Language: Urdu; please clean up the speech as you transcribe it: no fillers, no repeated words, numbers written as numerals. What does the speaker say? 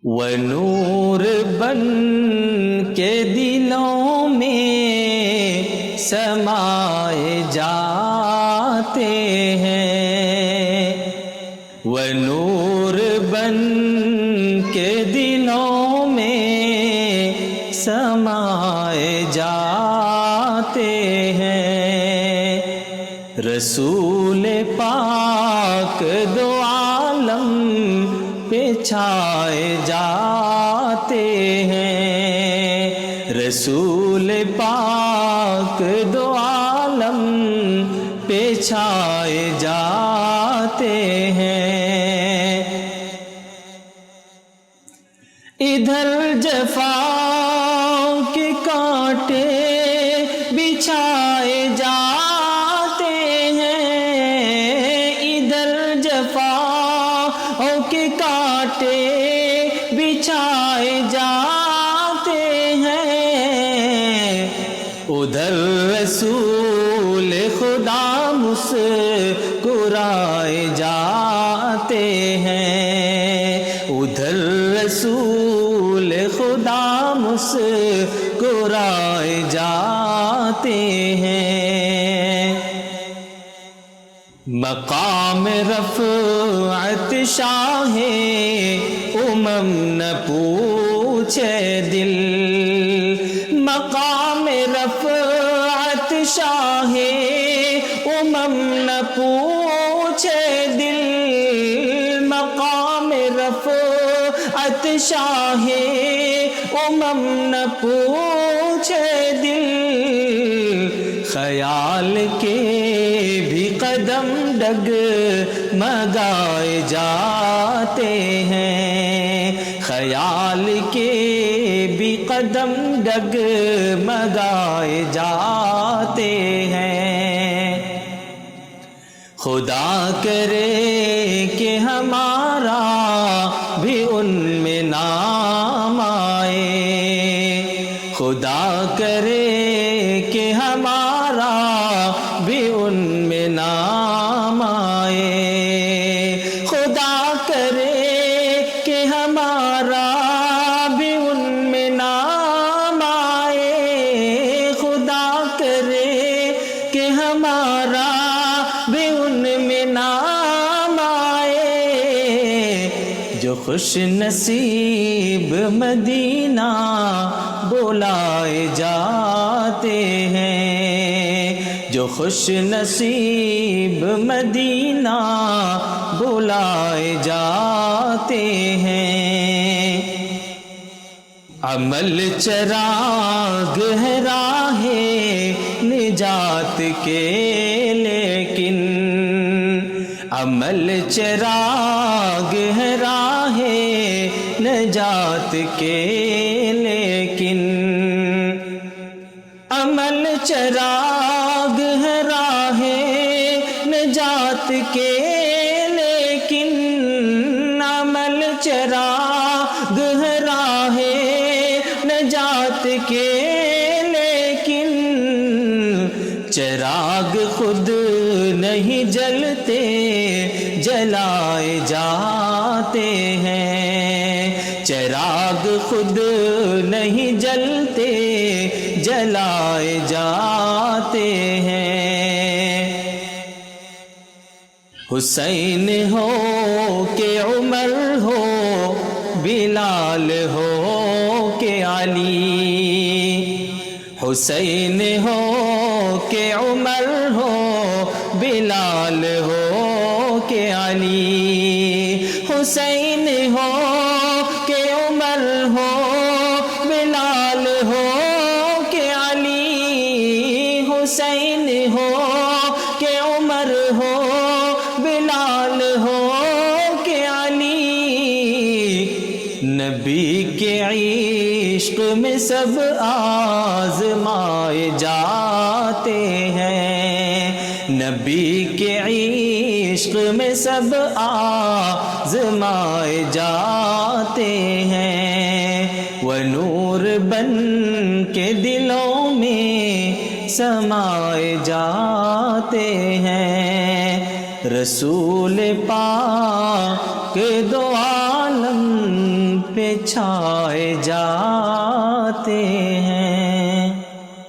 وہ نور بن کے دلوں میں سمائے جاتے ہیں، وہ نور بن کے دلوں میں سمائے جاتے ہیں۔ رسول پاک دو عالم پہ چھائے جاتے ہیں، رسول پاک دو عالم پہ چھائے جاتے ہیں۔ ادھر جفا کے کانٹے بچھائے جاتے ہیں، ادھر جفا کے کانٹے بچھائے جاتے ہیں، ادھر رسول خدا مسکرائے جاتے ہیں، ادھر رسول خدا مسکرائے جاتے ہیں۔ مقام رفعت شاہ امم نہ پوچھے دل، مقام رفعت شاہ امم نہ پوچھے دل، مقام رفعت شاہ امم نہ پوچھے دل، خیال کے بھی قدم ڈگ مگائے جاتے ہیں، خیال کے بھی قدم ڈگ مگائے جاتے ہیں۔ خدا کرے کہ ہمارا بھی ان میں نام آئے، خدا کرے کہ ہمارا بھی ان میں نام آئے، خدا کرے کہ ہمارا بھی ان میں نام آئے، خدا کرے کہ ہمارا بھی ان میں نام آئے۔ جو خوش نصیب مدینہ بلائے جاتے ہیں، جو خوش نصیب مدینہ بلائے جاتے ہیں۔ عمل چراغ ہے راہ نجات کے لیکن، عمل چراغ ہے راہ نجات کے لیکن، عمل چراغ ہے راہ نجات کے لیکن، عمل چراغ ہے راہ نجات کے لیکن، چراغ خود نہیں جلتے جلائے جاتے ہیں، چراغ خود نہیں جلتے جلائے جاتے ہیں۔ حسین ہو کہ عمر ہو، بلال ہو کہ علی، حسین ہو کہ عمر ہو، بلال ہو کہ علی، حسین ہو کہ عمر ہو، بلال ہو کہ علی، حسین ہو کہ عمر ہو، بلال ہو کہ علی، نبی کے عشق میں سب آزمائے جاتے ہیں، نبی کے عشق میں سب آزمائے جاتے ہیں، وہ نور بن کے دلوں میں سمائے جاتے ہیں، رسول پاک دو عالم پہ چھائے جاتے ہیں۔